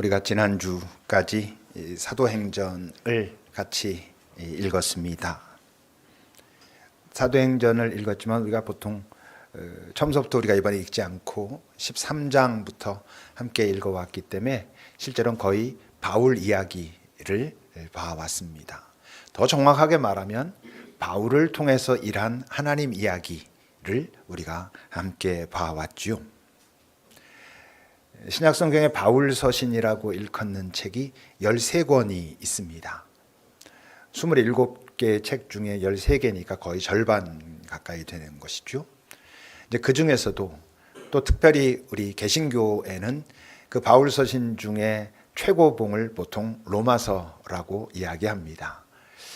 우리가 지난주까지 사도행전을 같이 읽었습니다. 사도행전을 읽었지만 우리가 보통 처음부터 우리가 이번에 읽지 않고 13장부터 함께 읽어왔기 때문에 실제로는 거의 바울 이야기를 봐왔습니다. 더 정확하게 말하면 바울을 통해서 일한 하나님 이야기를 우리가 함께 봐왔죠. 신약성경에 바울서신이라고 일컫는 책이 13권이 있습니다. 27개의 책 중에 13개니까 거의 절반 가까이 되는 것이죠. 이제 그 중에서도 또 특별히 우리 개신교에는 그 바울서신 중에 최고봉을 보통 로마서라고 이야기합니다.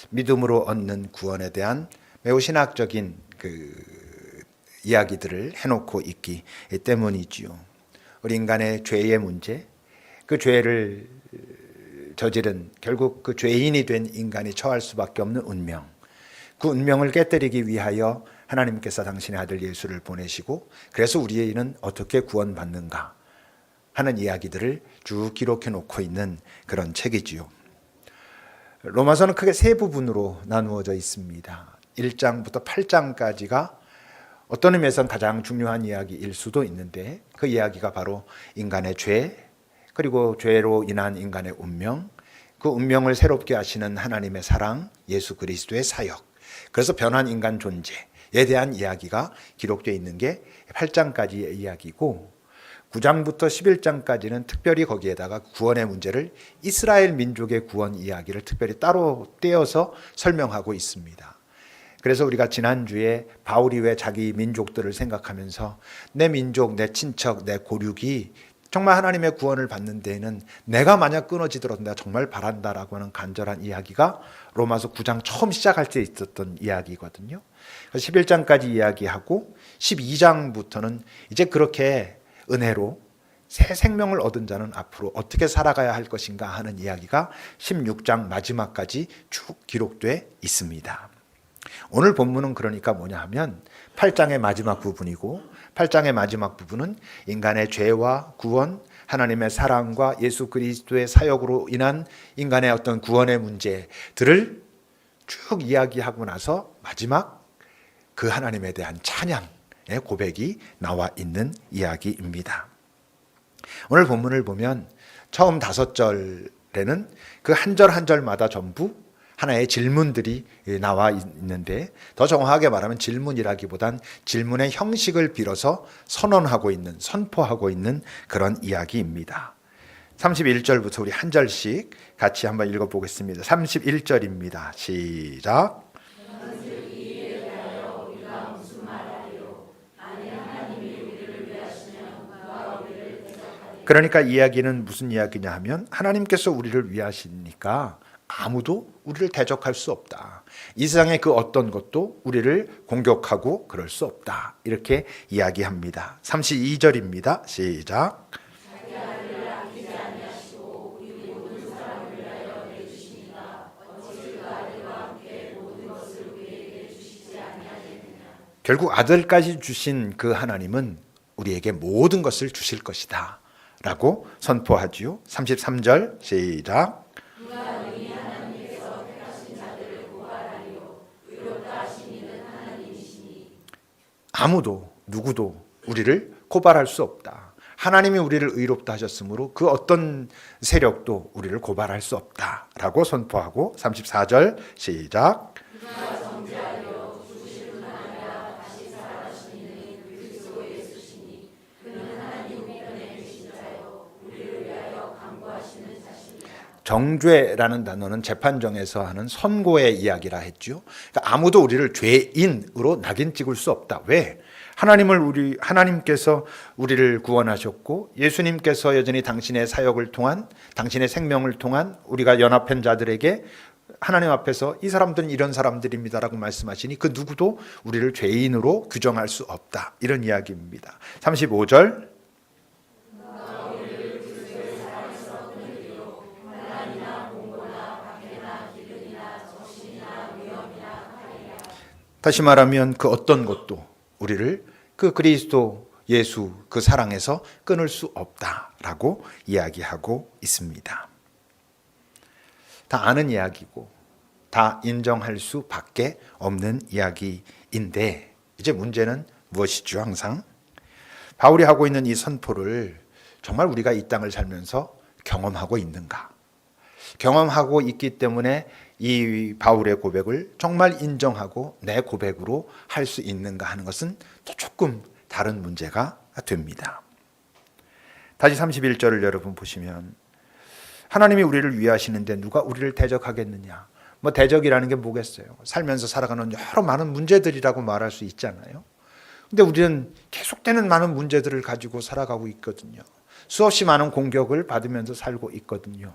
믿음으로 얻는 구원에 대한 매우 신학적인 그 이야기들을 해놓고 있기 때문이지요. 우리 인간의 죄의 문제, 그 죄를 저지른 결국 그 죄인이 된 인간이 처할 수밖에 없는 운명, 그 운명을 깨뜨리기 위하여 하나님께서 당신의 아들 예수를 보내시고 그래서 우리는 어떻게 구원받는가 하는 이야기들을 쭉 기록해 놓고 있는 그런 책이지요. 로마서는 크게 세 부분으로 나누어져 있습니다. 1장부터 8장까지가 어떤 의미에서는 가장 중요한 이야기일 수도 있는데 그 이야기가 바로 인간의 죄, 그리고 죄로 인한 인간의 운명, 그 운명을 새롭게 하시는 하나님의 사랑, 예수 그리스도의 사역, 그래서 변한 인간 존재에 대한 이야기가 기록되어 있는 게 8장까지의 이야기고 9장부터 11장까지는 특별히 거기에다가 구원의 문제를 이스라엘 민족의 구원 이야기를 특별히 따로 떼어서 설명하고 있습니다. 그래서 우리가 지난주에 바울이 왜 자기 민족들을 생각하면서 내 민족, 내 친척, 내 고륙이 정말 하나님의 구원을 받는 데에는 내가 만약 끊어지더라도 내가 정말 바란다라고 하는 간절한 이야기가 로마서 9장 처음 시작할 때 있었던 이야기거든요. 11장까지 이야기하고 12장부터는 이제 그렇게 은혜로 새 생명을 얻은 자는 앞으로 어떻게 살아가야 할 것인가 하는 이야기가 16장 마지막까지 쭉 기록돼 있습니다. 오늘 본문은 그러니까 뭐냐 하면 8장의 마지막 부분이고 8장의 마지막 부분은 인간의 죄와 구원, 하나님의 사랑과 예수 그리스도의 사역으로 인한 인간의 어떤 구원의 문제들을 쭉 이야기하고 나서 마지막 그 하나님에 대한 찬양의 고백이 나와 있는 이야기입니다. 오늘 본문을 보면 처음 5절에는 그 한 절 한 절마다 전부 하나의 질문들이 나와 있는데 더 정확하게 말하면 질문이라기보단 질문의 형식을 빌어서 선언하고 있는, 선포하고 있는 그런 이야기입니다. 31절부터 우리 한 절씩 같이 한번 읽어보겠습니다. 31절입니다. 시작. 그러니까 이야기는 무슨 이야기냐 하면 하나님께서 우리를 위하시니까 아무도 우리를 대적할 수 없다. 이 세상의 그 어떤 것도 우리를 공격하고 그럴 수 없다. 이렇게 이야기합니다. 32절입니다. 시작. 결국 아들까지 주신 그 하나님은 우리에게 모든 것을 주실 것이다 라고 선포하지요. 33절 시작. 아무도 누구도 우리를 고발할 수 없다. 하나님이 우리를 의롭다 하셨으므로 그 어떤 세력도 우리를 고발할 수 없다라고 선포하고 34절 시작. 정죄라는 단어는 재판정에서 하는 선고의 이야기라 했죠. 그러니까 아무도 우리를 죄인으로 낙인 찍을 수 없다. 왜? 하나님께서 우리를 구원하셨고 예수님께서 여전히 당신의 사역을 통한 당신의 생명을 통한 우리가 연합한 자들에게 하나님 앞에서 이 사람들은 이런 사람들입니다라고 말씀하시니 그 누구도 우리를 죄인으로 규정할 수 없다. 이런 이야기입니다. 35절. 다시 말하면 그 어떤 것도 우리를 그 그리스도 예수 그 사랑에서 끊을 수 없다라고 이야기하고 있습니다. 다 아는 이야기고 다 인정할 수밖에 없는 이야기인데 이제 문제는 무엇이죠? 항상 바울이 하고 있는 이 선포를 정말 우리가 이 땅을 살면서 경험하고 있는가? 경험하고 있기 때문에 이 바울의 고백을 정말 인정하고 내 고백으로 할 수 있는가 하는 것은 또 조금 다른 문제가 됩니다. 다시 31절을 여러분 보시면 하나님이 우리를 위하시는데 누가 우리를 대적하겠느냐? 뭐 대적이라는 게 뭐겠어요? 살면서 살아가는 여러 많은 문제들이라고 말할 수 있잖아요. 근데 우리는 계속되는 많은 문제들을 가지고 살아가고 있거든요. 수없이 많은 공격을 받으면서 살고 있거든요.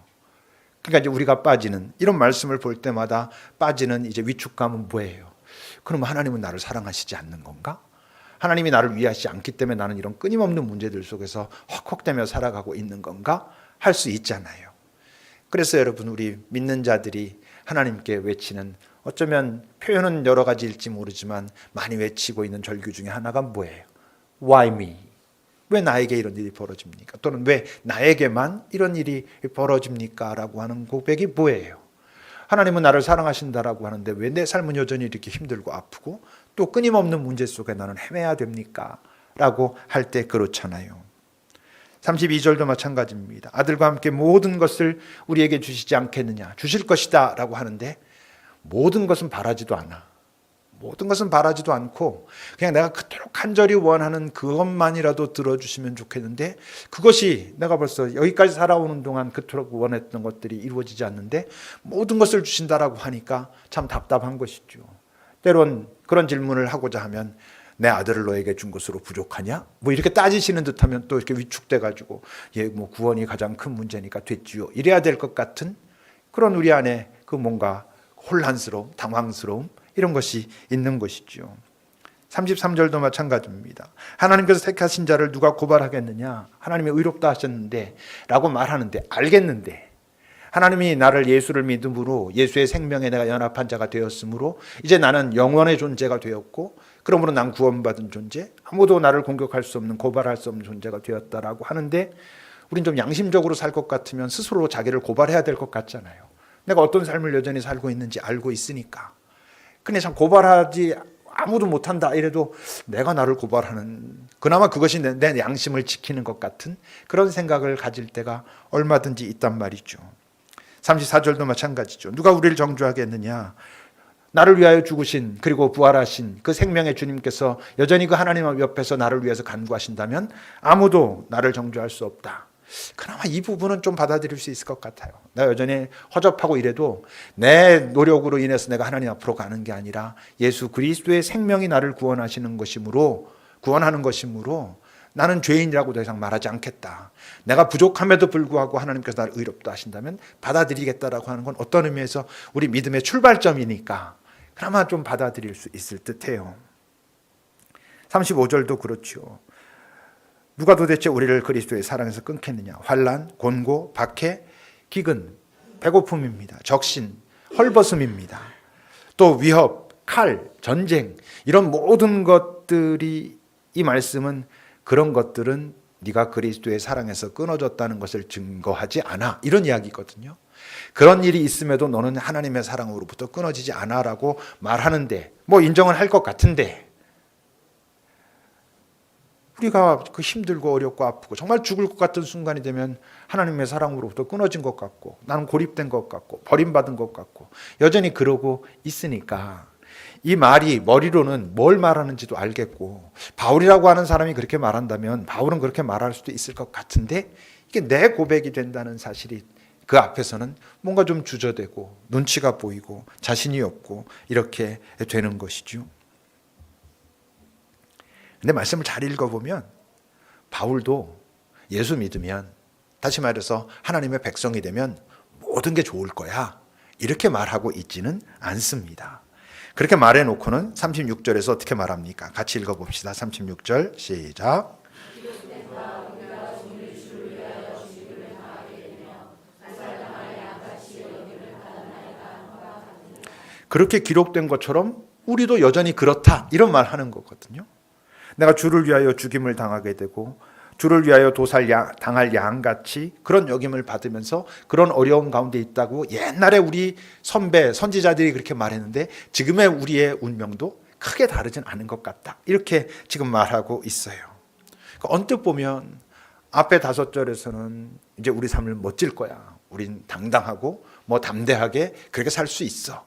그러니까 이제 우리가 빠지는 이런 말씀을 볼 때마다 빠지는 이제 위축감은 뭐예요? 그럼 하나님은 나를 사랑하시지 않는 건가? 하나님이 나를 위하시지 않기 때문에 나는 이런 끊임없는 문제들 속에서 헉헉대며 살아가고 있는 건가? 할 수 있잖아요. 그래서 여러분 우리 믿는 자들이 하나님께 외치는 어쩌면 표현은 여러 가지일지 모르지만 많이 외치고 있는 절규 중에 하나가 뭐예요? Why me? 왜 나에게 이런 일이 벌어집니까? 또는 왜 나에게만 이런 일이 벌어집니까? 라고 하는 고백이 뭐예요? 하나님은 나를 사랑하신다라고 하는데 왜 내 삶은 여전히 이렇게 힘들고 아프고 또 끊임없는 문제 속에 나는 헤매야 됩니까? 라고 할 때 그렇잖아요. 32절도 마찬가지입니다. 아들과 함께 모든 것을 우리에게 주시지 않겠느냐? 주실 것이다 라고 하는데 모든 것은 바라지도 않아. 모든 것은 바라지도 않고 그냥 내가 그토록 간절히 원하는 그것만이라도 들어주시면 좋겠는데 그것이 내가 벌써 여기까지 살아오는 동안 그토록 원했던 것들이 이루어지지 않는데 모든 것을 주신다라고 하니까 참 답답한 것이죠. 때론 그런 질문을 하고자 하면 내 아들을 너에게 준 것으로 부족하냐? 뭐 이렇게 따지시는 듯하면 또 이렇게 위축돼 가지고 뭐 구원이 가장 큰 문제니까 됐지요. 이래야 될 것 같은 그런 우리 안에 그 뭔가 혼란스러움, 당황스러움 이런 것이 있는 것이죠. 33절도 마찬가지입니다. 하나님께서 택하신 자를 누가 고발하겠느냐? 하나님이 의롭다 하셨는데 라고 말하는데 알겠는데 하나님이 나를 예수를 믿음으로 예수의 생명에 내가 연합한 자가 되었으므로 이제 나는 영원의 존재가 되었고 그러므로 난 구원받은 존재, 아무도 나를 공격할 수 없는 고발할 수 없는 존재가 되었다라고 하는데 우린 좀 양심적으로 살 것 같으면 스스로 자기를 고발해야 될 것 같잖아요. 내가 어떤 삶을 여전히 살고 있는지 알고 있으니까. 근데 참 고발하지 아무도 못한다 이래도 내가 나를 고발하는 그나마 그것이 내 양심을 지키는 것 같은 그런 생각을 가질 때가 얼마든지 있단 말이죠. 34절도 마찬가지죠. 누가 우리를 정죄하겠느냐? 나를 위하여 죽으신 그리고 부활하신 그 생명의 주님께서 여전히 그 하나님 옆에서 나를 위해서 간구하신다면 아무도 나를 정죄할 수 없다. 그나마 이 부분은 좀 받아들일 수 있을 것 같아요. 내가 여전히 허접하고 이래도 내 노력으로 인해서 내가 하나님 앞으로 가는 게 아니라 예수 그리스도의 생명이 나를 구원하는 것이므로 나는 죄인이라고 더 이상 말하지 않겠다. 내가 부족함에도 불구하고 하나님께서 나를 의롭다 하신다면 받아들이겠다라고 하는 건 어떤 의미에서 우리 믿음의 출발점이니까 그나마 좀 받아들일 수 있을 듯해요. 35절도 그렇죠. 누가 도대체 우리를 그리스도의 사랑에서 끊겠느냐? 환난, 곤고, 박해, 기근, 배고픔입니다. 적신, 헐벗음입니다. 또 위협, 칼, 전쟁 이런 모든 것들이 이 말씀은 그런 것들은 네가 그리스도의 사랑에서 끊어졌다는 것을 증거하지 않아. 이런 이야기거든요. 그런 일이 있음에도 너는 하나님의 사랑으로부터 끊어지지 않아라고 말하는데 뭐 인정을 할 것 같은데 우리가 그 힘들고 어렵고 아프고 정말 죽을 것 같은 순간이 되면 하나님의 사랑으로부터 끊어진 것 같고 나는 고립된 것 같고 버림받은 것 같고 여전히 그러고 있으니까 이 말이 머리로는 뭘 말하는지도 알겠고 바울이라고 하는 사람이 그렇게 말한다면 바울은 그렇게 말할 수도 있을 것 같은데 이게 내 고백이 된다는 사실이 그 앞에서는 뭔가 좀 주저되고 눈치가 보이고 자신이 없고 이렇게 되는 것이죠. 근데 말씀을 잘 읽어보면 바울도 예수 믿으면 다시 말해서 하나님의 백성이 되면 모든 게 좋을 거야 이렇게 말하고 있지는 않습니다. 그렇게 말해놓고는 36절에서 어떻게 말합니까? 같이 읽어봅시다. 36절 시작. 그렇게 기록된 것처럼 우리도 여전히 그렇다 이런 말 하는 거거든요. 내가 주를 위하여 죽임을 당하게 되고 주를 위하여 당할 양같이 그런 여김을 받으면서 그런 어려움 가운데 있다고 옛날에 우리 선배, 선지자들이 그렇게 말했는데 지금의 우리의 운명도 크게 다르진 않은 것 같다. 이렇게 지금 말하고 있어요. 그러니까 언뜻 보면 앞에 5절에서는 이제 우리 삶을 멋질 거야. 우린 당당하고 뭐 담대하게 그렇게 살 수 있어.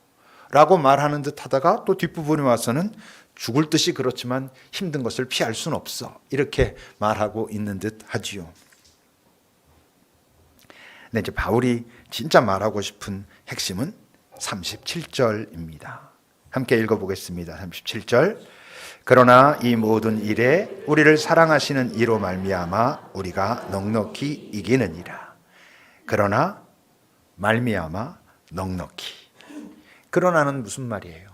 라고 말하는 듯 하다가 또 뒷부분에 와서는 죽을 듯이 그렇지만 힘든 것을 피할 수는 없어. 이렇게 말하고 있는 듯 하지요. 근데 이제 바울이 진짜 말하고 싶은 핵심은 37절입니다. 함께 읽어보겠습니다. 37절. 그러나 이 모든 일에 우리를 사랑하시는 이로 말미암아 우리가 넉넉히 이기느니라. 그러나 말미암아 넉넉히. 그러나는 무슨 말이에요?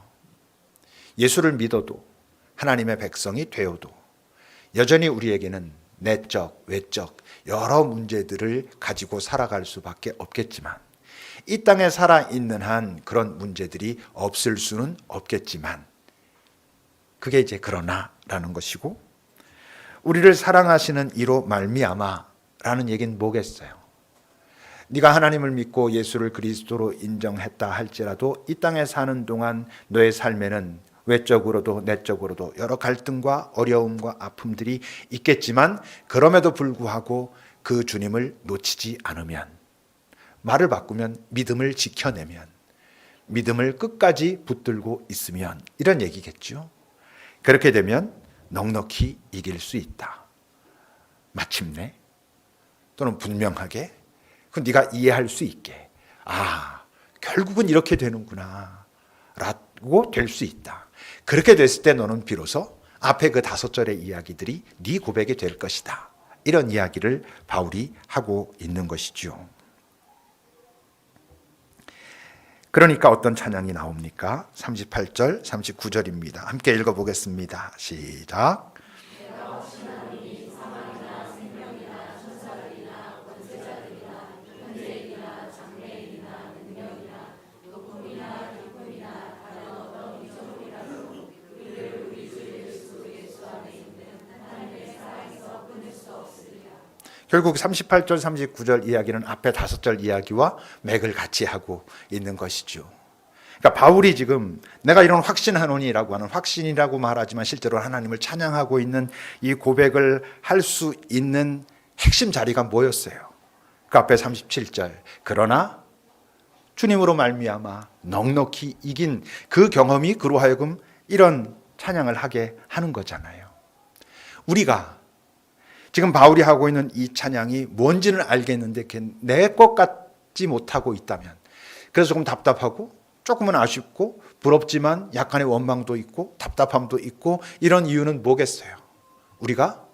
예수를 믿어도 하나님의 백성이 되어도 여전히 우리에게는 내적, 외적 여러 문제들을 가지고 살아갈 수밖에 없겠지만 이 땅에 살아있는 한 그런 문제들이 없을 수는 없겠지만 그게 이제 그러나라는 것이고 우리를 사랑하시는 이로 말미암아라는 얘기는 뭐겠어요? 네가 하나님을 믿고 예수를 그리스도로 인정했다 할지라도 이 땅에 사는 동안 너의 삶에는 외적으로도 내적으로도 여러 갈등과 어려움과 아픔들이 있겠지만 그럼에도 불구하고 그 주님을 놓치지 않으면 말을 바꾸면 믿음을 지켜내면 믿음을 끝까지 붙들고 있으면 이런 얘기겠죠. 그렇게 되면 넉넉히 이길 수 있다. 마침내 또는 분명하게 그 네가 이해할 수 있게 결국은 이렇게 되는구나 라고 될 수 있다. 그렇게 됐을 때 너는 비로소 앞에 그 5절의 이야기들이 네 고백이 될 것이다. 이런 이야기를 바울이 하고 있는 것이죠. 그러니까 어떤 찬양이 나옵니까? 38절, 39절입니다. 함께 읽어보겠습니다. 시작. 결국 38절, 39절 이야기는 앞에 5절 이야기와 맥을 같이 하고 있는 것이죠. 그러니까 바울이 지금 내가 이런 확신하노니라고 하는 확신이라고 말하지만 실제로 하나님을 찬양하고 있는 이 고백을 할 수 있는 핵심 자리가 뭐였어요? 그 앞에 37절. 그러나 주님으로 말미암아 넉넉히 이긴 그 경험이 그로 하여금 이런 찬양을 하게 하는 거잖아요. 우리가 지금 바울이 하고 있는 이 찬양이 뭔지는 알겠는데 내 것 같지 못하고 있다면 그래서 조금 답답하고 조금은 아쉽고 부럽지만 약간의 원망도 있고 답답함도 있고 이런 이유는 뭐겠어요? 우리가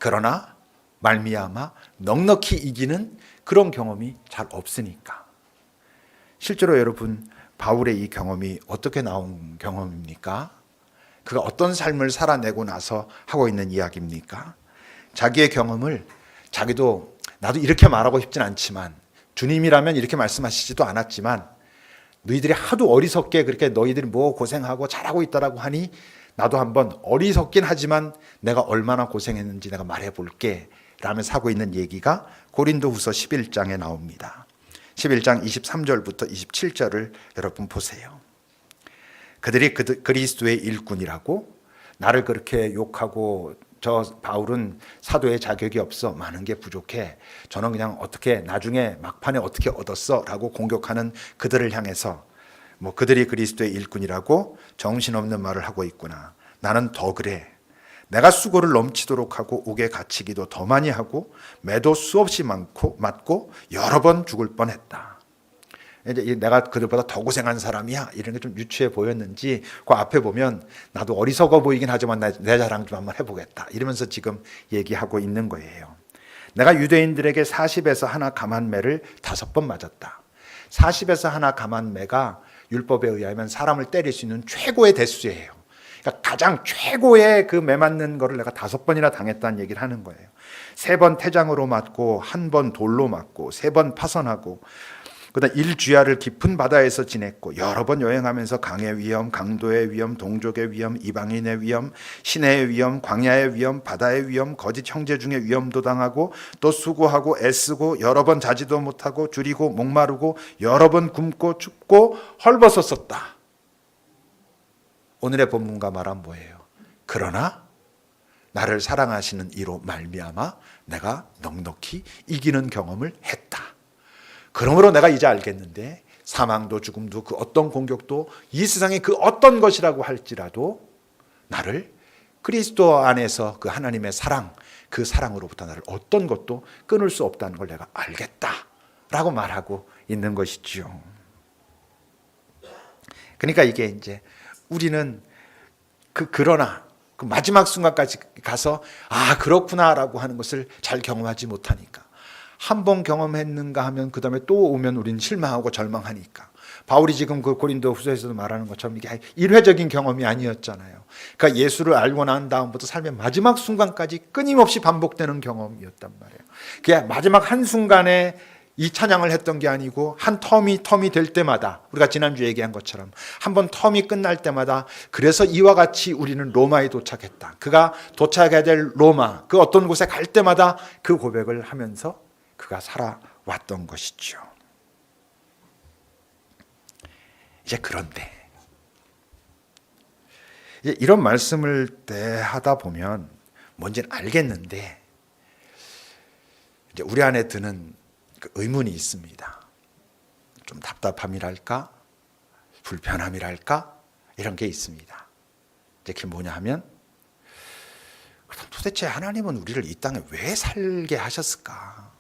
그러나 말미암아 넉넉히 이기는 그런 경험이 잘 없으니까. 실제로 여러분 바울의 이 경험이 어떻게 나온 경험입니까? 그가 어떤 삶을 살아내고 나서 하고 있는 이야기입니까? 자기의 경험을 자기도 나도 이렇게 말하고 싶진 않지만 주님이라면 이렇게 말씀하시지도 않았지만 너희들이 하도 어리석게 그렇게 너희들이 뭐 고생하고 잘하고 있다라고 하니 나도 한번 어리석긴 하지만 내가 얼마나 고생했는지 내가 말해볼게 라면서 하고 있는 얘기가 고린도후서 11장에 나옵니다. 11장 23절부터 27절을 여러분 보세요. 그들이 그리스도의 일꾼이라고 나를 그렇게 욕하고 저 바울은 사도의 자격이 없어 많은 게 부족해 저는 그냥 어떻게 나중에 막판에 어떻게 얻었어 라고 공격하는 그들을 향해서 뭐 그들이 그리스도의 일꾼이라고 정신없는 말을 하고 있구나. 나는 더 그래. 내가 수고를 넘치도록 하고 옥에 갇히기도 더 많이 하고 매도 수없이 맞고 여러 번 죽을 뻔했다. 이제 내가 그들보다 더 고생한 사람이야 이런 게 좀 유치해 보였는지 그 앞에 보면 나도 어리석어 보이긴 하지만 내 자랑 좀 한번 해보겠다 이러면서 지금 얘기하고 있는 거예요. 내가 유대인들에게 40에서 하나 감한매를 5번 맞았다. 40에서 하나 감한매가 율법에 의하면 사람을 때릴 수 있는 최고의 대수예요. 그러니까 가장 최고의 그 매 맞는 거를 내가 5번이나 당했다는 얘기를 하는 거예요. 3번 태장으로 맞고 1번 돌로 맞고 3번 파선하고 그다음 일주야를 깊은 바다에서 지냈고 여러 번 여행하면서 강의 위험, 강도의 위험, 동족의 위험, 이방인의 위험, 시내의 위험, 광야의 위험, 바다의 위험, 거짓 형제 중에 위험도 당하고 또 수고하고 애쓰고 여러 번 자지도 못하고 줄이고 목마르고 여러 번 굶고 춥고 헐벗었었다. 오늘의 본문과 말한 뭐예요? 그러나 나를 사랑하시는 이로 말미암아 내가 넉넉히 이기는 경험을 했다. 그러므로 내가 이제 알겠는데 사망도 죽음도 그 어떤 공격도 이 세상의 그 어떤 것이라고 할지라도 나를 그리스도 안에서 그 하나님의 사랑, 그 사랑으로부터 나를 어떤 것도 끊을 수 없다는 걸 내가 알겠다라고 말하고 있는 것이지요. 그러니까 이게 이제 우리는 그러나 그 마지막 순간까지 가서 아 그렇구나라고 하는 것을 잘 경험하지 못하니까 한 번 경험했는가 하면 그 다음에 또 오면 우리는 실망하고 절망하니까 바울이 지금 그 고린도 후서에서도 말하는 것처럼 이게 일회적인 경험이 아니었잖아요. 그러니까 예수를 알고 난 다음부터 삶의 마지막 순간까지 끊임없이 반복되는 경험이었단 말이에요. 그게 마지막 한순간에 이 찬양을 했던 게 아니고 한 텀이 될 때마다 우리가 지난주에 얘기한 것처럼 한 번 텀이 끝날 때마다 그래서 이와 같이 우리는 로마에 도착했다. 그가 도착해야 될 로마 그 어떤 곳에 갈 때마다 그 고백을 하면서 그가 살아왔던 것이죠. 이제 그런데 이제 이런 말씀을 하다 보면 뭔지는 알겠는데 이제 우리 안에 드는 그 의문이 있습니다. 좀 답답함이랄까, 불편함이랄까 이런 게 있습니다. 이제 그게 뭐냐 하면 그럼 도대체 하나님은 우리를 이 땅에 왜 살게 하셨을까?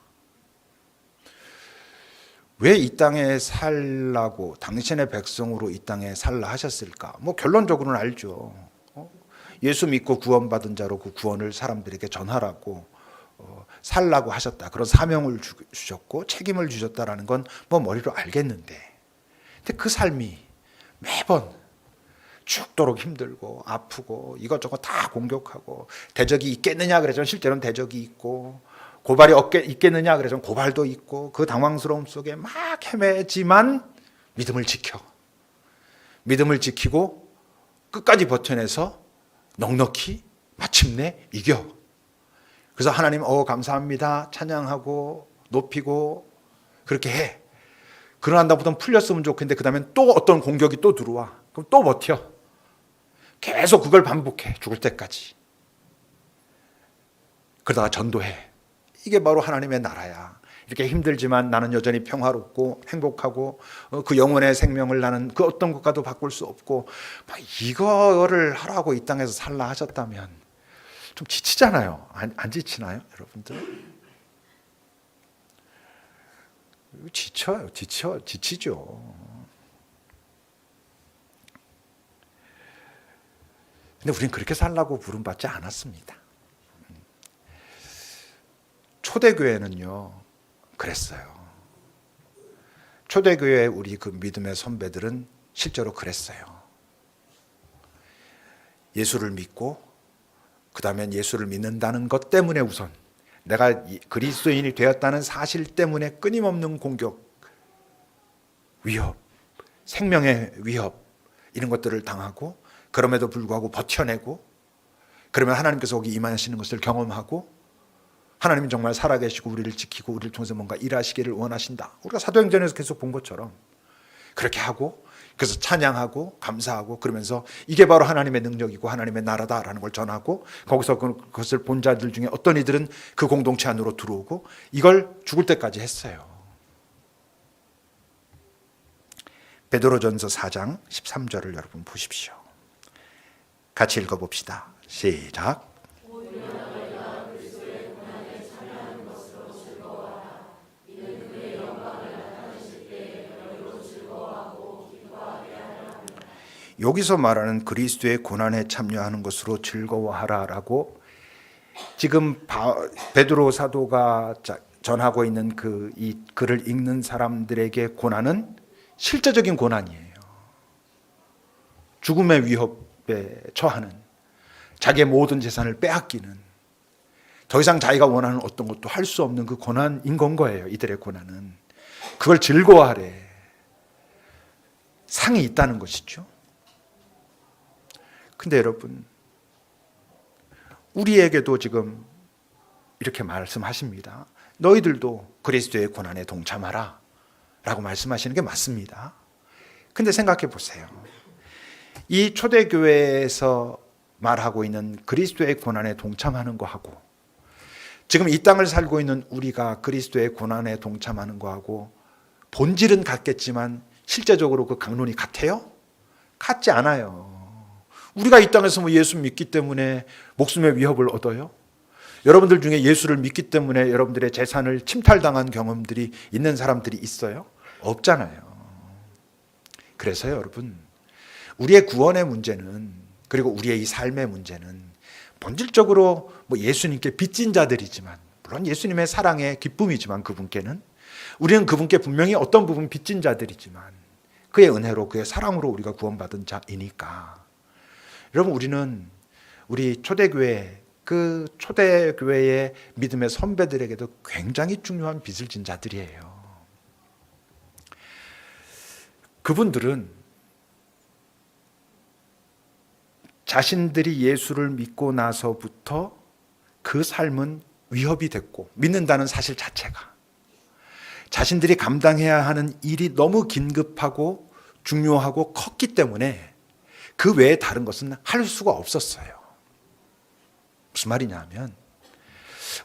왜 이 땅에 살라고 당신의 백성으로 이 땅에 살라 하셨을까? 뭐 결론적으로는 알죠. 예수 믿고 구원받은 자로 그 구원을 사람들에게 전하라고 살라고 하셨다. 그런 사명을 주셨고 책임을 주셨다라는 건 뭐 머리로 알겠는데 근데 그 삶이 매번 죽도록 힘들고 아프고 이것저것 다 공격하고 대적이 있겠느냐 그래서 실제로는 대적이 있고 고발이 있겠느냐 그래서 고발도 있고 그 당황스러움 속에 막 헤매지만 믿음을 지키고 끝까지 버텨내서 넉넉히 마침내 이겨. 그래서 하나님 감사합니다 찬양하고 높이고 그렇게 해. 그러나 다음부터는 풀렸으면 좋겠는데 그 다음엔 또 어떤 공격이 또 들어와. 그럼 또 버텨. 계속 그걸 반복해 죽을 때까지. 그러다가 전도해. 이게 바로 하나님의 나라야. 이렇게 힘들지만 나는 여전히 평화롭고 행복하고 그 영혼의 생명을 나는 그 어떤 것과도 바꿀 수 없고 이거를 하라고 이 땅에서 살라 하셨다면 좀 지치잖아요. 안 지치나요 여러분들? 지치죠. 근데 우리는 그렇게 살라고 부름받지 않았습니다. 초대교회는요 그랬어요. 초대교회 우리 그 믿음의 선배들은 실제로 그랬어요. 예수를 믿고 그 다음엔 예수를 믿는다는 것 때문에 우선 내가 그리스도인이 되었다는 사실 때문에 끊임없는 공격, 위협, 생명의 위협 이런 것들을 당하고 그럼에도 불구하고 버텨내고 그러면 하나님께서 거기 임하시는 것을 경험하고 하나님은 정말 살아계시고 우리를 지키고 우리를 통해서 뭔가 일하시기를 원하신다. 우리가 사도행전에서 계속 본 것처럼 그렇게 하고 그래서 찬양하고 감사하고 그러면서 이게 바로 하나님의 능력이고 하나님의 나라다라는 걸 전하고 거기서 그것을 본 자들 중에 어떤 이들은 그 공동체 안으로 들어오고 이걸 죽을 때까지 했어요. 베드로전서 4장 13절을 여러분 보십시오. 같이 읽어봅시다. 시작. 여기서 말하는 그리스도의 고난에 참여하는 것으로 즐거워하라라고 지금 베드로 사도가 전하고 있는 이 글을 읽는 사람들에게 고난은 실제적인 고난이에요. 죽음의 위협에 처하는, 자기의 모든 재산을 빼앗기는, 더 이상 자기가 원하는 어떤 것도 할 수 없는 그 고난인 건 거예요. 이들의 고난은. 그걸 즐거워하래. 상이 있다는 것이죠. 근데 여러분, 우리에게도 지금 이렇게 말씀하십니다. 너희들도 그리스도의 고난에 동참하라 라고 말씀하시는 게 맞습니다. 근데 생각해 보세요. 이 초대교회에서 말하고 있는 그리스도의 고난에 동참하는 거하고 지금 이 땅을 살고 있는 우리가 그리스도의 고난에 동참하는 거하고 본질은 같겠지만 실제적으로 그 강론이 같아요? 같지 않아요. 우리가 이 땅에서 예수 믿기 때문에 목숨의 위협을 얻어요? 여러분들 중에 예수를 믿기 때문에 여러분들의 재산을 침탈당한 경험들이 있는 사람들이 있어요? 없잖아요. 그래서요, 여러분, 우리의 구원의 문제는, 그리고 우리의 이 삶의 문제는 본질적으로 예수님께 빚진 자들이지만, 물론 예수님의 사랑의 기쁨이지만 그분께는, 우리는 그분께 분명히 어떤 부분 빚진 자들이지만 그의 은혜로, 그의 사랑으로 우리가 구원받은 자이니까, 여러분, 우리는 우리 초대교회, 그 초대교회의 믿음의 선배들에게도 굉장히 중요한 빚을 진 자들이에요. 그분들은 자신들이 예수를 믿고 나서부터 그 삶은 위협이 됐고, 믿는다는 사실 자체가 자신들이 감당해야 하는 일이 너무 긴급하고 중요하고 컸기 때문에 그 외에 다른 것은 할 수가 없었어요. 무슨 말이냐 하면,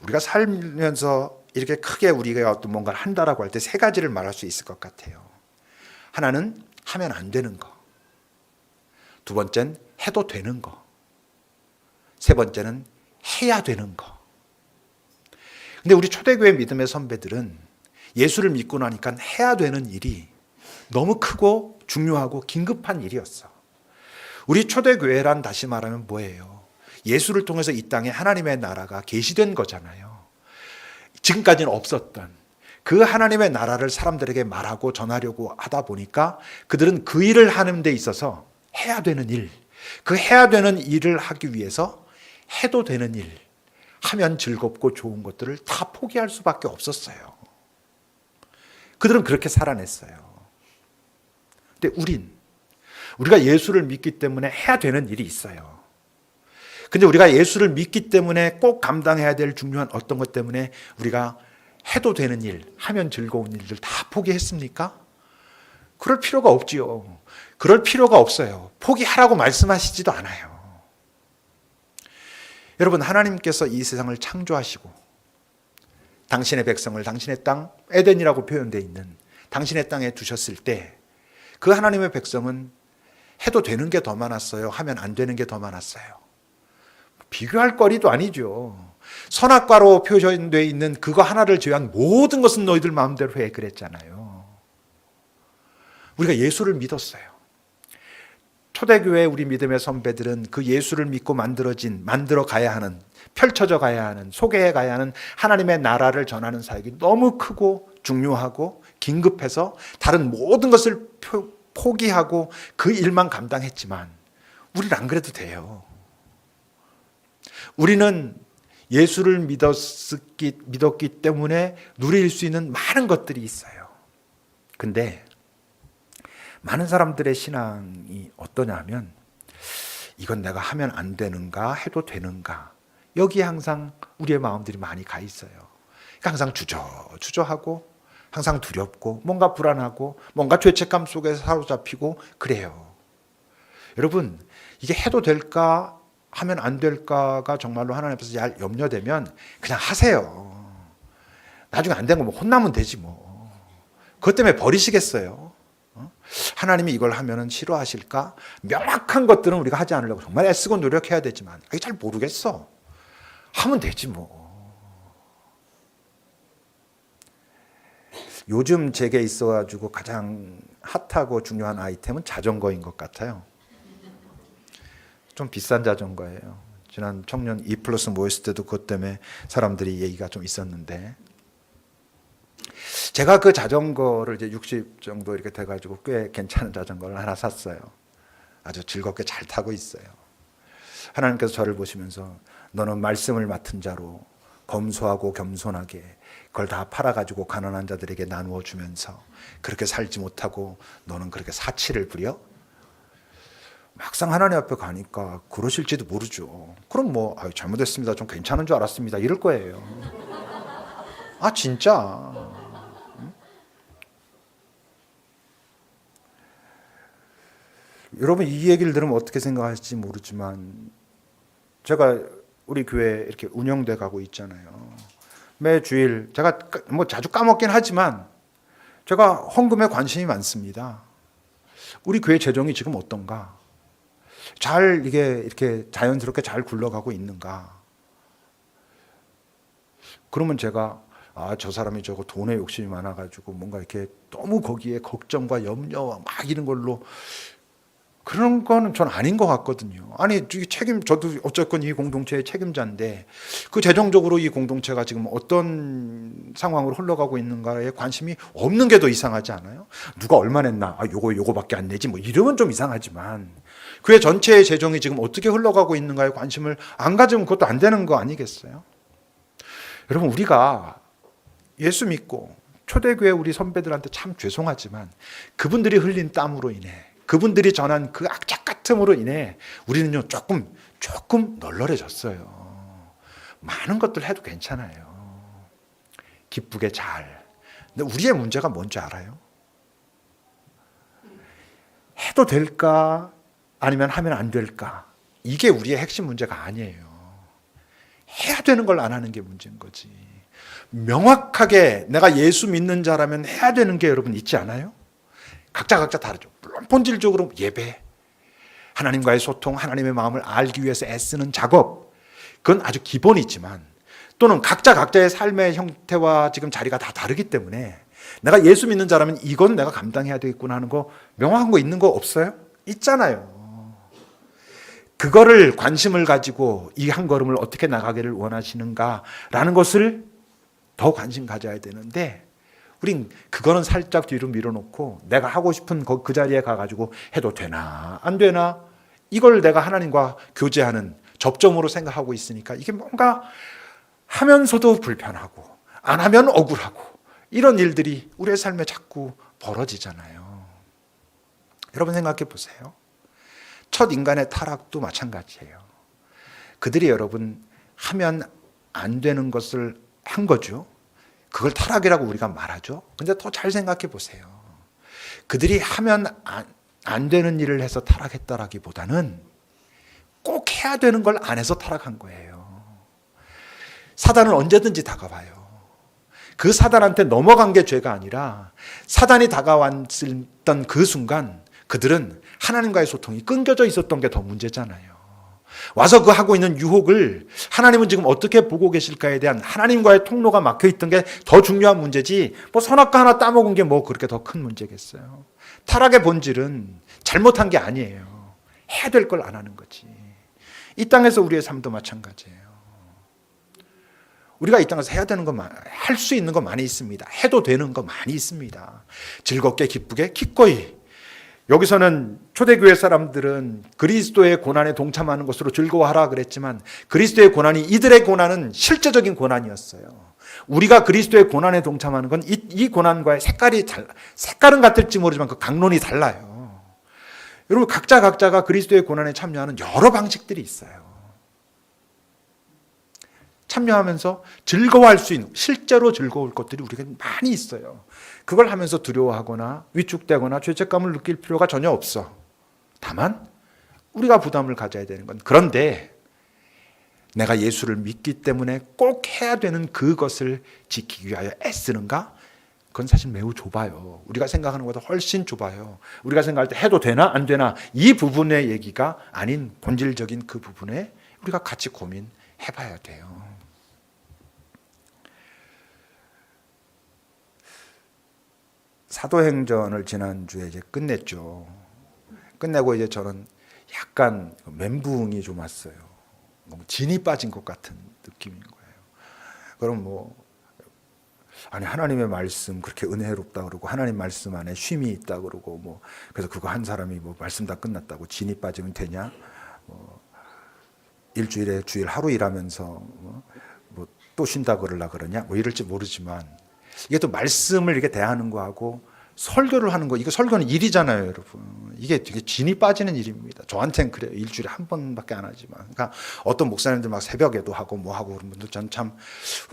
우리가 살면서 이렇게 크게 우리가 어떤 뭔가를 한다라고 할 때 세 가지를 말할 수 있을 것 같아요. 하나는 하면 안 되는 거, 두 번째는 해도 되는 거, 세 번째는 해야 되는 거. 근데 우리 초대교회 믿음의 선배들은 예수를 믿고 나니까 해야 되는 일이 너무 크고 중요하고 긴급한 일이었어. 우리 초대교회란 다시 말하면 뭐예요? 예수를 통해서 이 땅에 하나님의 나라가 계시된 거잖아요. 지금까지는 없었던 그 하나님의 나라를 사람들에게 말하고 전하려고 하다 보니까 그들은 그 일을 하는 데 있어서 해야 되는 일, 그 해야 되는 일을 하기 위해서 해도 되는 일, 하면 즐겁고 좋은 것들을 다 포기할 수밖에 없었어요. 그들은 그렇게 살아냈어요. 근데 우리가 예수를 믿기 때문에 해야 되는 일이 있어요. 근데 우리가 예수를 믿기 때문에 꼭 감당해야 될 중요한 어떤 것 때문에 우리가 해도 되는 일, 하면 즐거운 일들 다 포기했습니까? 그럴 필요가 없지요. 그럴 필요가 없어요. 포기하라고 말씀하시지도 않아요. 여러분, 하나님께서 이 세상을 창조하시고 당신의 백성을 당신의 땅, 에덴이라고 표현되어 있는 당신의 땅에 두셨을 때 그 하나님의 백성은 해도 되는 게 더 많았어요? 하면 안 되는 게 더 많았어요? 비교할 거리도 아니죠. 선악과로 표현되어 있는 그거 하나를 제외한 모든 것은 너희들 마음대로 해, 그랬잖아요. 우리가 예수를 믿었어요. 초대교회 우리 믿음의 선배들은 그 예수를 믿고 만들어 가야 하는, 펼쳐져 가야 하는, 소개해 가야 하는 하나님의 나라를 전하는 사역이 너무 크고 중요하고 긴급해서 다른 모든 것을 포기하고 그 일만 감당했지만 우리는 안 그래도 돼요. 우리는 예수를 믿었기 때문에 누릴 수 있는 많은 것들이 있어요. 근데 많은 사람들의 신앙이 어떠냐 하면, 이건 내가 하면 안 되는가, 해도 되는가, 여기에 항상 우리의 마음들이 많이 가 있어요. 그러니까 항상 주저하고 항상 두렵고 뭔가 불안하고 뭔가 죄책감 속에 사로잡히고 그래요. 여러분, 이게 해도 될까 하면 안 될까가 정말로 하나님 앞에서 잘 염려되면 그냥 하세요. 나중에 안 된 거 혼나면 되지 뭐. 그것 때문에 버리시겠어요? 하나님이 이걸 하면 싫어하실까? 명확한 것들은 우리가 하지 않으려고 정말 애쓰고 노력해야 되지만 이게 잘 모르겠어. 하면 되지 뭐. 요즘 제게 있어가지고 가장 핫하고 중요한 아이템은 자전거인 것 같아요. 좀 비싼 자전거예요. 지난 청년 2+ 모였을 때도 그것 때문에 사람들이 얘기가 좀 있었는데, 제가 그 자전거를 이제 60 정도 이렇게 돼가지고 꽤 괜찮은 자전거를 하나 샀어요. 아주 즐겁게 잘 타고 있어요. 하나님께서 저를 보시면서 너는 말씀을 맡은 자로 검소하고 겸손하게 그걸 다 팔아가지고 가난한 자들에게 나누어 주면서 그렇게 살지 못하고 너는 그렇게 사치를 부려? 막상 하나님 앞에 가니까 그러실지도 모르죠. 그럼 뭐 잘못했습니다. 좀 괜찮은 줄 알았습니다. 이럴 거예요. 아 진짜. 여러분 이 얘기를 들으면 어떻게 생각하실지 모르지만 제가 우리 교회 이렇게 운영돼 가고 있잖아요. 매 주일 제가 뭐 자주 까먹긴 하지만 제가 헌금에 관심이 많습니다. 우리 교회 재정이 지금 어떤가? 잘 이게 이렇게 자연스럽게 잘 굴러가고 있는가? 그러면 제가 저 사람이 저거 돈에 욕심이 많아가지고 뭔가 이렇게 너무 거기에 걱정과 염려와 막 이런 걸로 그런 거는 전 아닌 것 같거든요. 아니 저도 어쨌건 이 공동체의 책임자인데 그 재정적으로 이 공동체가 지금 어떤 상황으로 흘러가고 있는가에 관심이 없는 게 더 이상하지 않아요? 누가 얼마 냈나? 요거밖에 안 내지 뭐 이러면 좀 이상하지만 교회 전체의 재정이 지금 어떻게 흘러가고 있는가에 관심을 안 가지면 그것도 안 되는 거 아니겠어요? 여러분 우리가 예수 믿고 초대교회 우리 선배들한테 참 죄송하지만 그분들이 흘린 땀으로 인해 그분들이 전한 그 악착 같음으로 인해 우리는요 조금 널널해졌어요. 많은 것들 해도 괜찮아요. 기쁘게 잘. 근데 우리의 문제가 뭔지 알아요? 해도 될까? 아니면 하면 안 될까? 이게 우리의 핵심 문제가 아니에요. 해야 되는 걸 안 하는 게 문제인 거지. 명확하게 내가 예수 믿는 자라면 해야 되는 게 여러분 있지 않아요? 각자 다르죠. 물론 본질적으로 예배, 하나님과의 소통, 하나님의 마음을 알기 위해서 애쓰는 작업, 그건 아주 기본이지만 또는 각자의 삶의 형태와 지금 자리가 다 다르기 때문에 내가 예수 믿는 자라면 이건 내가 감당해야 되겠구나 하는 거 명확한 거 있는 거 없어요? 있잖아요. 그거를 관심을 가지고 이 한 걸음을 어떻게 나가기를 원하시는가라는 것을 더 관심 가져야 되는데 우린 그거는 살짝 뒤로 밀어놓고 내가 하고 싶은 그 자리에 가가지고 해도 되나 안 되나 이걸 내가 하나님과 교제하는 접점으로 생각하고 있으니까 이게 뭔가 하면서도 불편하고 안 하면 억울하고 이런 일들이 우리의 삶에 자꾸 벌어지잖아요. 여러분 생각해 보세요. 첫 인간의 타락도 마찬가지예요. 그들이 여러분 하면 안 되는 것을 한 거죠. 그걸 타락이라고 우리가 말하죠. 근데 더 잘 생각해 보세요. 그들이 하면 안 되는 일을 해서 타락했다라기보다는 꼭 해야 되는 걸 안 해서 타락한 거예요. 사단은 언제든지 다가와요. 그 사단한테 넘어간 게 죄가 아니라 사단이 다가왔던 그 순간 그들은 하나님과의 소통이 끊겨져 있었던 게 더 문제잖아요. 와서 그 하고 있는 유혹을 하나님은 지금 어떻게 보고 계실까에 대한 하나님과의 통로가 막혀 있던 게 더 중요한 문제지 뭐 선악과 하나 따먹은 게 뭐 그렇게 더 큰 문제겠어요. 타락의 본질은 잘못한 게 아니에요. 해야 될 걸 안 하는 거지. 이 땅에서 우리의 삶도 마찬가지예요. 우리가 이 땅에서 해야 되는 거 할 수 있는 거 많이 있습니다. 해도 되는 거 많이 있습니다. 즐겁게 기쁘게 기꺼이. 여기서는 초대교회 사람들은 그리스도의 고난에 동참하는 것으로 즐거워하라 그랬지만 그리스도의 고난이 이들의 고난은 실제적인 고난이었어요. 우리가 그리스도의 고난에 동참하는 건 이 고난과의 색깔은 같을지 모르지만 그 강론이 달라요. 여러분 각자가 그리스도의 고난에 참여하는 여러 방식들이 있어요. 참여하면서 즐거워할 수 있는 실제로 즐거울 것들이 우리가 많이 있어요. 그걸 하면서 두려워하거나 위축되거나 죄책감을 느낄 필요가 전혀 없어. 다만 우리가 부담을 가져야 되는 건 그런데 내가 예수를 믿기 때문에 꼭 해야 되는 그것을 지키기 위하여 애쓰는가? 그건 사실 매우 좁아요. 우리가 생각하는 것보다 훨씬 좁아요. 우리가 생각할 때 해도 되나 안 되나 이 부분의 얘기가 아닌 본질적인 그 부분에 우리가 같이 고민해봐야 돼요. 사도행전을 지난주에 이제 끝냈죠. 끝내고 이제 저는 약간 멘붕이 좀 왔어요. 너무 진이 빠진 것 같은 느낌인 거예요. 그럼 아니 하나님의 말씀 그렇게 은혜롭다 그러고 하나님 말씀 안에 쉼이 있다 그러고 그래서 그거 한 사람이 말씀 다 끝났다고 진이 빠지면 되냐? 일주일에 주일 하루 일하면서 또 쉰다 그러려 그러냐 뭐 이럴지 모르지만 이게 또 말씀을 이렇게 대하는 거하고 설교를 하는 거, 이거 설교는 일이잖아요, 여러분. 이게 되게 진이 빠지는 일입니다. 저한테는 그래요. 일주일에 한 번밖에 안 하지만. 그러니까 어떤 목사님들 막 새벽에도 하고 뭐 하고 그런 분들 저는 참,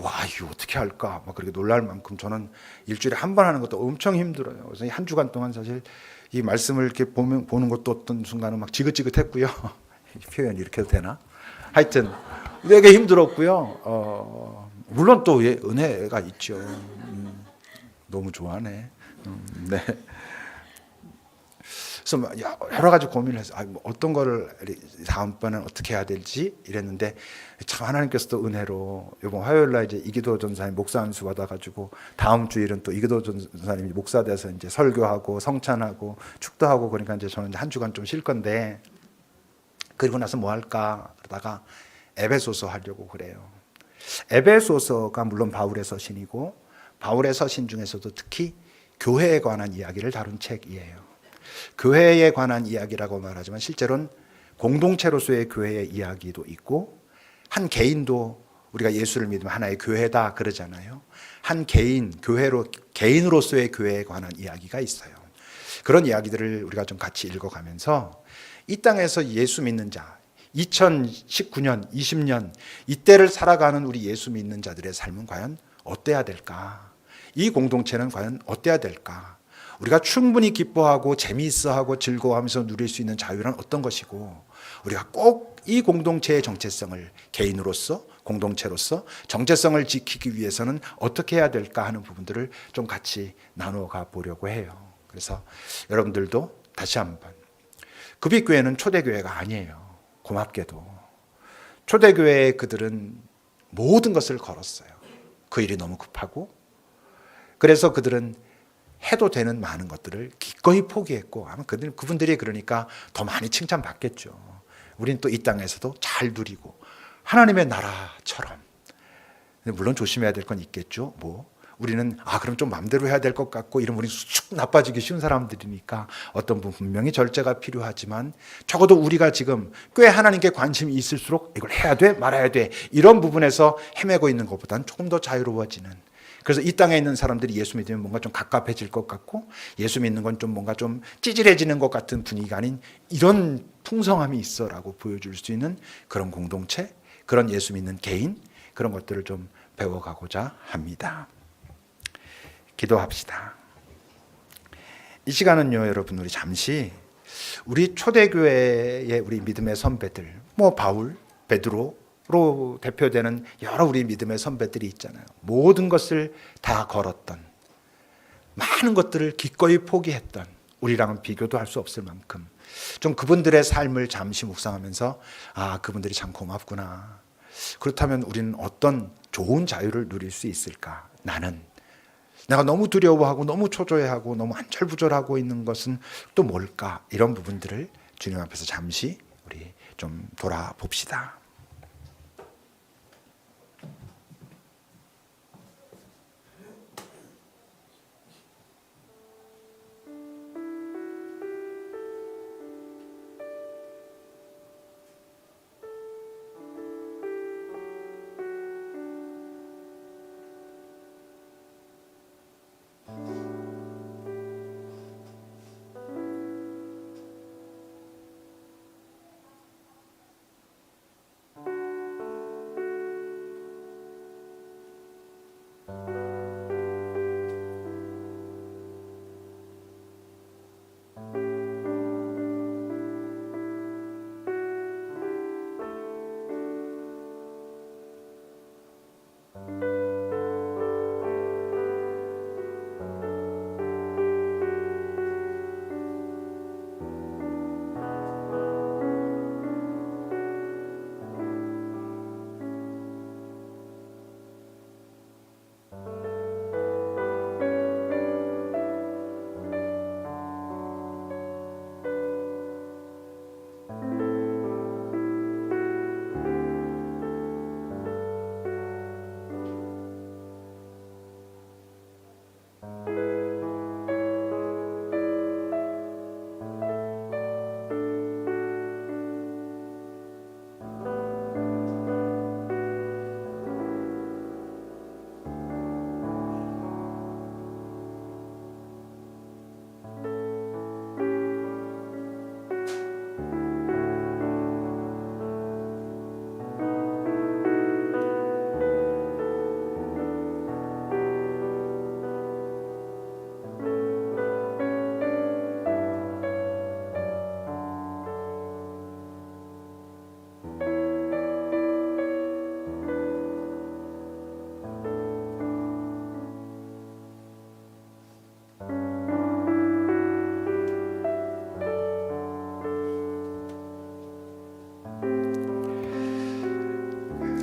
와, 이거 어떻게 할까? 막 그렇게 놀랄 만큼 저는 일주일에 한 번 하는 것도 엄청 힘들어요. 그래서 한 주간 동안 사실 이 말씀을 이렇게 보는 것도 어떤 순간은 막 지긋지긋했고요. 표현이 이렇게 해도 되나? 하여튼 되게 힘들었고요. 물론 또 은혜가 있죠. 너무 좋아하네. 네. 그래서 여러 가지 고민을 해서 뭐 어떤 거를 다음번엔 어떻게 해야 될지 이랬는데 참 하나님께서도 은혜로 이번 화요일 날 이제 이기도 전사님 목사 안수 받아가지고 다음 주일은 또 이기도 전사님이 목사 돼서 이제 설교하고 성찬하고 축도하고 그러니까 이제 저는 한 주간 좀 쉴 건데 그리고 나서 뭐 할까 그러다가 에베소서 하려고 그래요. 에베소서가 물론 바울의 서신이고 바울의 서신 중에서도 특히 교회에 관한 이야기를 다룬 책이에요. 교회에 관한 이야기라고 말하지만 실제로는 공동체로서의 교회의 이야기도 있고 한 개인도 우리가 예수를 믿으면 하나의 교회다 그러잖아요. 한 개인, 개인으로서의 교회에 관한 이야기가 있어요. 그런 이야기들을 우리가 좀 같이 읽어가면서 이 땅에서 예수 믿는 자, 2019년, 20년 이때를 살아가는 우리 예수 믿는 자들의 삶은 과연 어때야 될까? 이 공동체는 과연 어때야 될까? 우리가 충분히 기뻐하고 재미있어하고 즐거워하면서 누릴 수 있는 자유란 어떤 것이고 우리가 꼭 이 공동체의 정체성을 개인으로서 공동체로서 정체성을 지키기 위해서는 어떻게 해야 될까 하는 부분들을 좀 같이 나누어가 보려고 해요. 그래서 여러분들도 다시 한번 급식교회는 초대교회가 아니에요. 고맙게도 초대교회의 그들은 모든 것을 걸었어요. 그 일이 너무 급하고 그래서 그들은 해도 되는 많은 것들을 기꺼이 포기했고 아마 그분들이 그러니까 더 많이 칭찬받겠죠. 우리는 또 이 땅에서도 잘 누리고 하나님의 나라처럼 물론 조심해야 될 건 있겠죠. 뭐 우리는 그럼 좀 마음대로 해야 될 것 같고 이런 우리 쑥 나빠지기 쉬운 사람들이니까 어떤 분 분명히 절제가 필요하지만 적어도 우리가 지금 꽤 하나님께 관심이 있을수록 이걸 해야 돼 말아야 돼 이런 부분에서 헤매고 있는 것보다는 조금 더 자유로워지는 그래서 이 땅에 있는 사람들이 예수 믿으면 뭔가 좀 갑갑해질 것 같고 예수 믿는 건 좀 뭔가 좀 찌질해지는 것 같은 분위기가 아닌 이런 풍성함이 있어라고 보여줄 수 있는 그런 공동체, 그런 예수 믿는 개인 그런 것들을 좀 배워가고자 합니다. 기도합시다. 이 시간은요, 여러분 우리 잠시 우리 초대교회의 우리 믿음의 선배들, 뭐 바울, 베드로로 대표되는 여러 우리 믿음의 선배들이 있잖아요. 모든 것을 다 걸었던, 많은 것들을 기꺼이 포기했던, 우리랑은 비교도 할 수 없을 만큼 좀 그분들의 삶을 잠시 묵상하면서 그분들이 참 고맙구나. 그렇다면 우리는 어떤 좋은 자유를 누릴 수 있을까? 내가 너무 두려워하고 너무 초조해하고 너무 안절부절하고 있는 것은 또 뭘까? 이런 부분들을 주님 앞에서 잠시 우리 좀 돌아봅시다.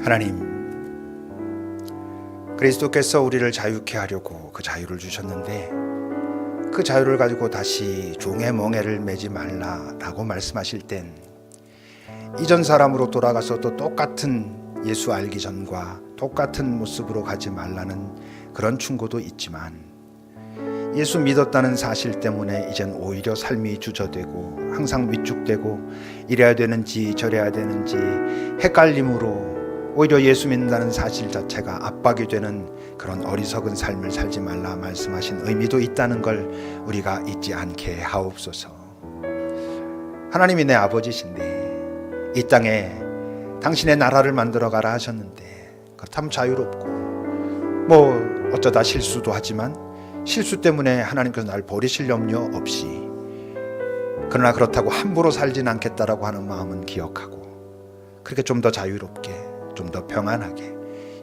하나님, 그리스도께서 우리를 자유케 하려고 그 자유를 주셨는데 그 자유를 가지고 다시 종의 멍에를 매지 말라라고 말씀하실 땐 이전 사람으로 돌아가서 또 똑같은 예수 알기 전과 똑같은 모습으로 가지 말라는 그런 충고도 있지만, 예수 믿었다는 사실 때문에 이젠 오히려 삶이 주저되고 항상 위축되고 이래야 되는지 저래야 되는지 헷갈림으로 오히려 예수 믿는다는 사실 자체가 압박이 되는 그런 어리석은 삶을 살지 말라 말씀하신 의미도 있다는 걸 우리가 잊지 않게 하옵소서. 하나님이 내 아버지신데 이 땅에 당신의 나라를 만들어 가라 하셨는데 그렇다면 자유롭고, 뭐 어쩌다 실수도 하지만 실수 때문에 하나님께서 날 버리실 염려 없이, 그러나 그렇다고 함부로 살진 않겠다라고 하는 마음은 기억하고, 그렇게 좀 더 자유롭게 좀 더 평안하게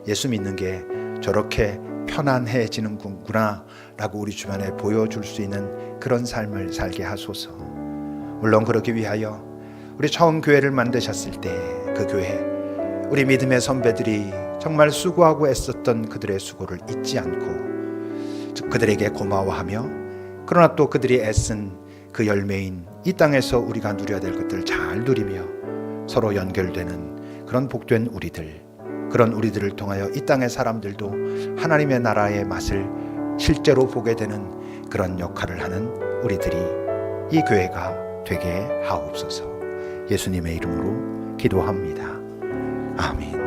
예수 믿는 게 저렇게 편안해지는구나 라고 우리 주변에 보여줄 수 있는 그런 삶을 살게 하소서. 물론 그러기 위하여 우리 처음 교회를 만드셨을 때 그 교회, 우리 믿음의 선배들이 정말 수고하고 애썼던 그들의 수고를 잊지 않고 그들에게 고마워하며, 그러나 또 그들이 애쓴 그 열매인 이 땅에서 우리가 누려야 될 것들을 잘 누리며 서로 연결되는 그런 복된 우리들, 그런 우리들을 통하여 이 땅의 사람들도 하나님의 나라의 맛을 실제로 보게 되는 그런 역할을 하는 우리들이 이 교회가 되게 하옵소서. 예수님의 이름으로 기도합니다. 아멘.